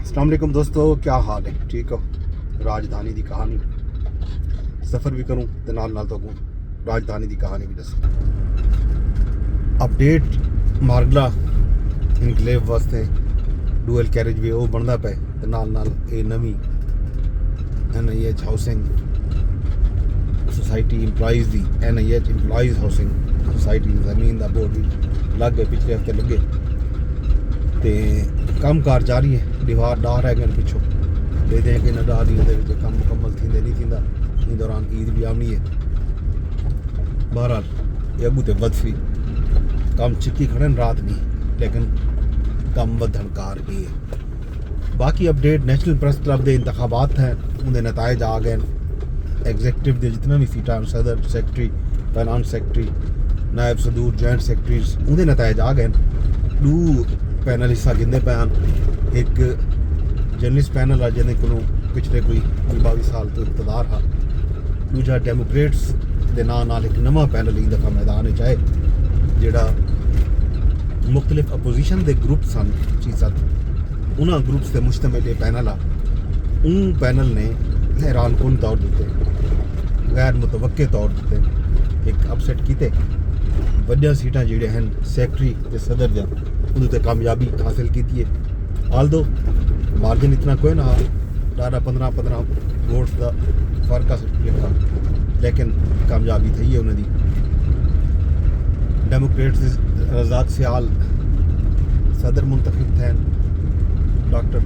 अस्सलाम वालेकुम दोस्तों, क्या हाल है? ठीक हो? राजधानी की कहानी सफ़र भी करूँ तो नाल तो राजधानी की कहानी भी दसूँ। अपडेट मार्गला इनकलेव वास्ते डुअल कैरेज वे वो बनता पे तो नाल ये नवी NIH हाउसिंग सोसाइटी इंपलाइज की NIH इंपलाइज हाउसिंग सोसाइटी जमीन का बोर्ड भी लग गए, पिछले हफ्ते लगे तो काम कार जारी है। दीवार डाह रह गए पिछों, देखते हैं कि न डाह दी काम मुकम्मल थी नहीं थी। इन दौरान ईद भी आनी है। बहरहाल ये अगू तो वधसी काम चिक्की खड़े रात नहीं, लेकिन कम वधनकार भी है। बाकी अपडेट नेशनल प्रेस क्लब के इंतखाबात हैं, उनके नतायज आ गए। एग्जीक्यूटिव के जितना भी सीटा सदर सैकटरी, फाइनांस सैकटरी, नायब सदूर, जॉइंट सैकटरीज, उनके नतायज आ गए। दो पैनल हिस्सा गिनते पे हैं। एक जर्नलिस्ट पैनल है जिन्हें को पिछले कोई 22 साल तो इकतदार है। दूजा डेमोक्रेट्स के नाल एक नवा पैनल इस दफ़ा मैदान में आए, जोड़ा मुख्तलिफ अपोजिशन के ग्रुप सन 6-7 उन्होंने ग्रुप्स के मुश्तमिल ये पैनल आ। उन पैनल ने हैरान कन तौर दिते, गैर मुतवक्के तौर दिते, एक अपसेट किए वड्डियां सीटां जिहड़ियां हैं सैकटरी ते सदर दियां उन्हें कामयाबी हासिल की है। आल दो मार्जिन इतना कोई ना 15 वोट्स का फर्क लिखा, लेकिन कामयाबी थी है उन्होंने। डेमोक्रेट्स रजाक सियाल सदर मुंतखब थे, डॉक्टर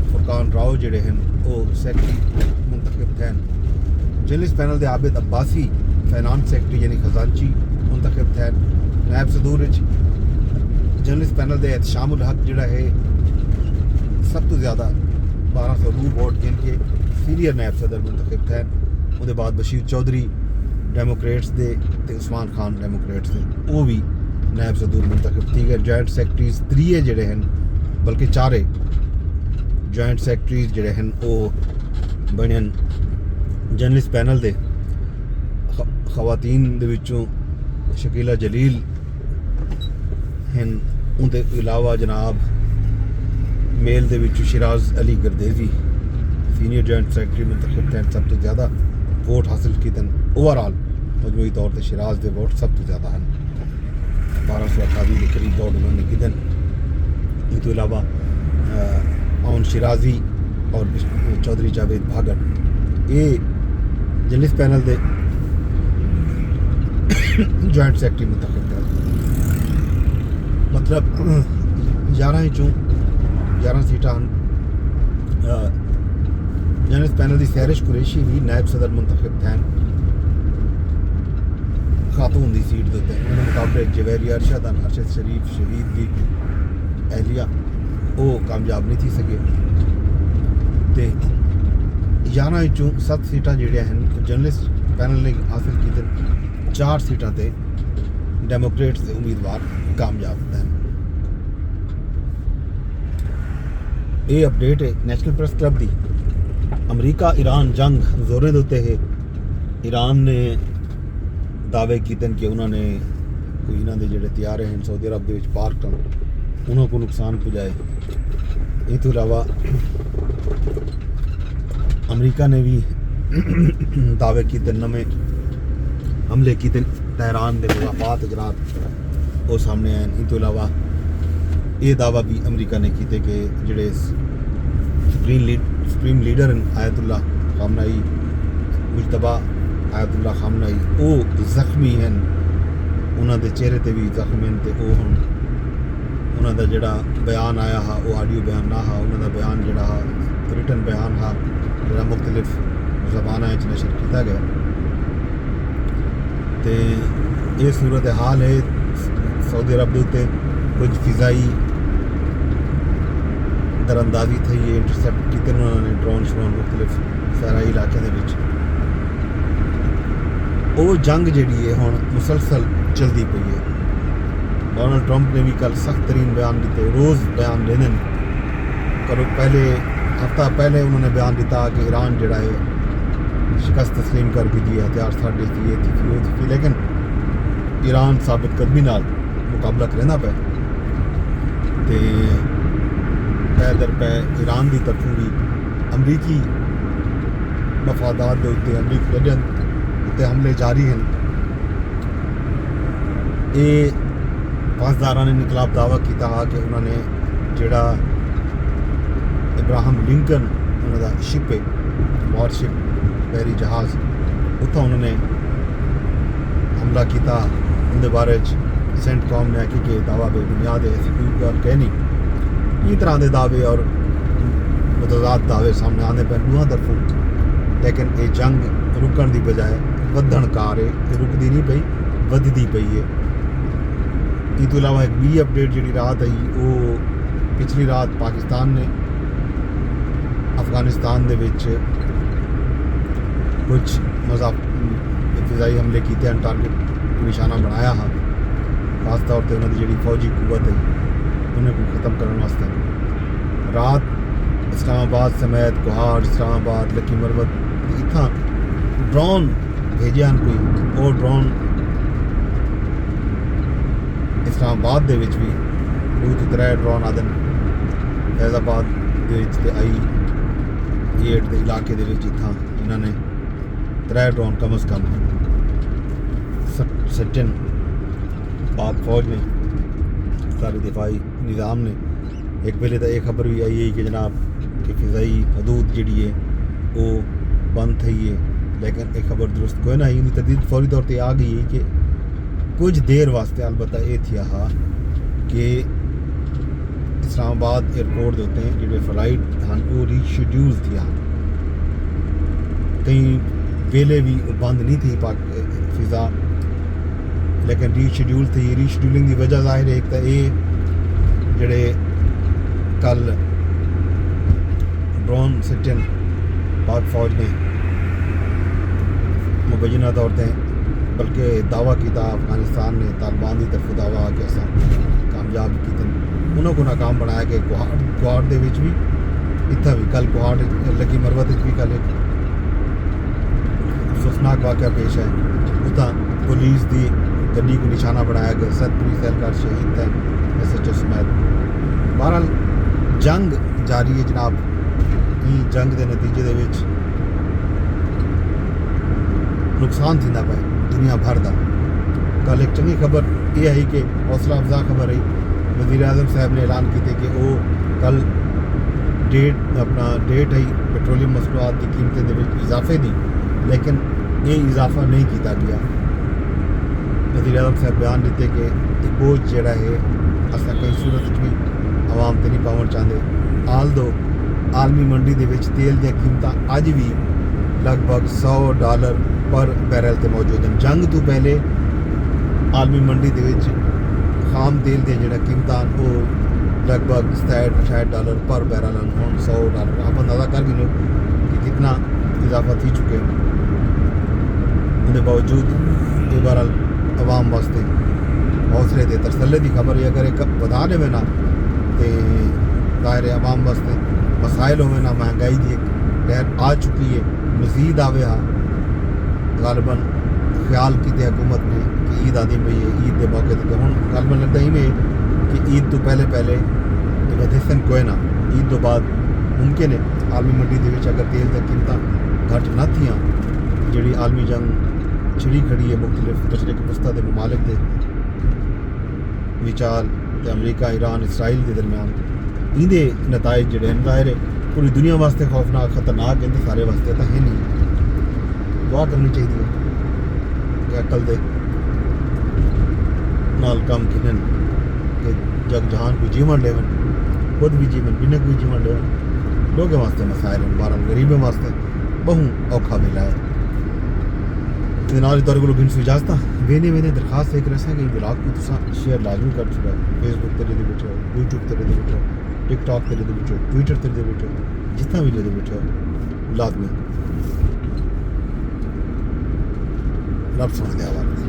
फुरकान राव जोड़े हैं वो सैकटरी मुंतखब थे। जर्नलिस्ट पैनल के आबिद अब्बासी फाइनांस सैकटरी यानी खजानची मुंतखब थे। नायब सदूर जर्नलिस्ट पैनल के एहतशाम उल हक जोड़ा है सब तो ज़्यादा 1202 वोट गिन के सीनियर नायब सदर मुंतखब थे। उसके बाद बशीर चौधरी डेमोक्रेट्स दे ते उस्मान खान डेमोक्रेट्स दे वो भी नायब सदूर मुंतखब थी गए। जॉइंट सैकटरीज 3 जोड़े हैं, बल्कि 4 जॉइंट सैकटरीज जोड़े हैं वो बने जर्नलिस्ट पैनल के खवातीन दे विचों शकीला जलील हैं। उनके अलावा जनाब मेल दे विचों Shiraz Ali Gardezi senior joint secretary मुंतखब थे, सब तो ज़्यादा वोट हासिल किए। ओवरऑल मजमूई तौर पर शिराज के वोट सब तो ज़्यादा हैं, 1228 के करीब वोट उन्होंने किए। इनके अलावा आउन शिराजी और चौधरी जावेद भागड़ ये जर्नलिस्ट पैनल के जॉइंट सैकटरी मुंतखब थे। मतलब 11 सीटां जर्नलिस्ट पैनल की सैरिश कुरैशी भी नायब सदर मुंतखब थे खातून की सीट के उत्ते। उन्होंने मुकाबले जवेरिया अरशद शरीफ शहीद की एहलिया वो कामयाब नहीं थी सके। तो 11 7 सीटां जोड़ियां हैं जर्नलिस्ट पैनल ने हासिल की, 4 सीटां ते डेमोक्रेट्स के उम्मीदवार कामयाब हैं। ये अपडेट है नेशनल प्रेस क्लब की। अमरीका ईरान जंग जोरें दे उत्ते है। ईरान ने दावे किए कि उन्होंने कोई इन्हों के जोड़े त्यारे हैं सऊदी अरब के पार्क उन्होंने को नुकसान पहुँचाए। इस अलावा अमरीका ने भी दावे किए नवे हमले किए तेहरान के मुदाफात इजरात वो सामने आए। इन तो अलावा ये दावा भी अमरीका ने किए कि जोड़े supreme leader Ayatollah Khamenei Mojtaba Ayatollah Khamenei वो जख्मी हैं, उन्होंने चेहरे पर भी जख्म हैं। तो वो हम उन्होंने जोड़ा बयान आया हा वो ऑडियो बयान ना हा, उन्होंने बयान जोड़ा रिटन बयान हा जो मुख्तलिफ ज़बाना नशर किया गया। तो ये सूरत हाल है। सऊदी अरब के उत्ते कुछ फिजाई दरअंदाजी थी, ये इंटरसेप्ट किए उन्होंने ड्रोन श्रोन मुख्तलिफ सहराई इलाके वो जंग जी है हुण मुसलसल चलती पई है। डोनाल्ड ट्रंप ने भी कल सख्त तरीन बयान दिते, रोज़ बयान देने। कल पहले हफ्ता पहले उन्होंने बयान दिता कि ईरान जोड़ा है शिकस्त तस्लीम कर दी थी, हथियार साढ़े थी ये थी वो थी, लेकिन ईरान साबित कदमी नाल मुकाबला करना पे। پے در پے ایران کی طرفوں بھی امریکی مفادات کے اتنے امریکی ججن اتنے حملے جاری ہیں. یہ پاسداران انقلاب دعویٰ کیا کہ انہوں نے جڑا ابراہم لنکن انہوں کا شپ ہے وار شپ بحری جہاز اتوں انہوں نے حملہ کیا. اندر بارے سینٹ قوم نے آخی کہ دعویٰ بے بنیاد ہے, ایسی کوئی گل کہ نہیں. اس طرح کے دعوے اور متضاد دعوے سامنے آنے پہ دونوں طرفوں, لیکن یہ جنگ رکن کی بجائے ودھن کار ہے. یہ رکتی نہیں پئی, ودھتی پئی ہے. اس تو علاوہ ایک بھی اپڈیٹ جی رات آئی وہ پچھلی رات پاکستان نے افغانستان دے وچ کچھ فضائی حملے کیتے ہیں, ٹارگٹ نشانہ بنایا ہاں, خاص طور پہ انہوں کی جڑی فوجی قوت ہے انہیں کو ختم کرنے واسطے. رات اسلام آباد سمیت کوہاڑ, اسلام آباد, لکی مروت اتنا ڈرون بھیجے ہیں کوئی. وہ ڈرون اسلام آباد دے وچ بھی 2-3 ڈرون آدن فیض آباد دے وچ تے آئی 8 دے علاقے دے وچ اتنا انہوں نے 3 ڈرون کم از کم سٹن پاک فوج نے سارے دفاعی نظام نے. ایک پہلے تو یہ خبر بھی آئی ہے کہ جناب کہ فضائی حدود جڑی ہے وہ بند تھی ہے, لیکن ایک خبر درست کوئی نہ آئی. ان کی تردید فوری طور پہ آ گئی ہے کہ کچھ دیر واسطے البتہ یہ تھیا کہ اسلام آباد ایئرپورٹ ہوتے ہیں جڑے فلائٹ ہیں وہ ریشیڈیول تھیا. کئی ویلے بھی بند نہیں تھی فضا, لیکن ریشیڈیول تھی. ریشیڈیولنگ کی وجہ ظاہر ہے ایک تو یہ جڑے کل ڈرون سٹن پاک فوج نے مبینہ طور پہ, بلکہ دعویٰ کیا افغانستان نے طالبان کی طرف دعویٰ کہ ایسا کامیاب کیتے انہوں کو ناکام بنایا کہ کوہاڑ دے وچ بھی اتنا بھی کل کوہاڑ لکی مروت بھی کل ایک افسوسناک واقعہ پیش ہے. اتنا پولیس دی گڈی کو نشانہ بنایا گیا, 7 پولیس اہلکار شہید تھے SHO سمیت. بہرحال جنگ جاری ہے جناب. یہ جنگ دے نتیجے دے وچ نقصان تھیندا پیا دنیا بھر دا. کل ایک چنگی خبر یہ ہے کہ حوصلہ افزا خبر ہے, وزیر اعظم صاحب نے اعلان کیتے کہ وہ کل ڈیٹ ہے پیٹرولیم مصنوعات کی قیمتیں دے وچ اضافے دی, لیکن یہ اضافہ نہیں کیتا گیا. وزیر اعظم صاحب بیان دیتے کہ یہ بوجھ جڑا ہے اصل کئی صورت بھی عوام تے نہیں پاؤن چاہتے. آل دو عالمی منڈی دے وچ تیل دیا قیمتاں اج بھی لگ بھگ $100 پر بیرل تے موجود ہیں. جنگ تو پہلے عالمی منڈی دے وچ خام تیل دیا جڑا قیمتاں وہ لگ بھگ $60 پر بیرل ہیں, ہوں $100. آپ اندازہ کر گئے کہ کتنا اضافہ تھی چکے ہیں. ان باوجود یہ بہرحال عوام واسطے حوصلے دے تسلے کی خبر ہے. اگر ایک بتا دے میں نا تو ظاہر عوام واسطے مسائل ہوئے نا, مہنگائی کی ایک لہر آ چکی ہے, مزید آوے ہاں. غالباً خیال کیتے حکومت نے کہ عید آدھی پئی ہے, عید کے موقع تے ہوں غالباً لگتا ہی میں کہ عید تو پہلے ودھسن کوئی نہ, عید تو بعد ممکن ہے عالمی منڈی دے وچ اگر تیل دی قیمتاں گھٹ نہ تھیاں, جڑی عالمی جنگ چھڑی کھڑی ہے مختلف مشرق وسطیٰ دے ممالک دے وچال تے امریکہ, ایران, اسرائیل کے درمیان, ان دے نتائج جڑے ہیں ظاہر ہے پوری دنیا واسطے خوفناک خطرناک ہیں, سارے واسطے تو ہے نہیں. دعا کرنی چاہیے کہ عقل دے نال کام کھنن کہ جگ جہان کو جیون لے خود بھی جیون بنا کوئی جیون لے. لوگوں واسطے مسائل ہیں, بارہ غریبوں واسطے بہت اوکھا ویلا ہے. تیرے کو گھنسو اجازت وینے درخواست ایک رسا کہ بلاگ کو تصا شیئر لازمی کر چکا. فیس بک تیرے دے بیٹھو, یوٹیوب تیرے دے بیٹھو, ٹک ٹاک تیرے دے بیٹھو, ٹویٹر تیرے دے بیٹھو, جتنا بھی لے بیٹھو لازمی رب سن دے حوالے.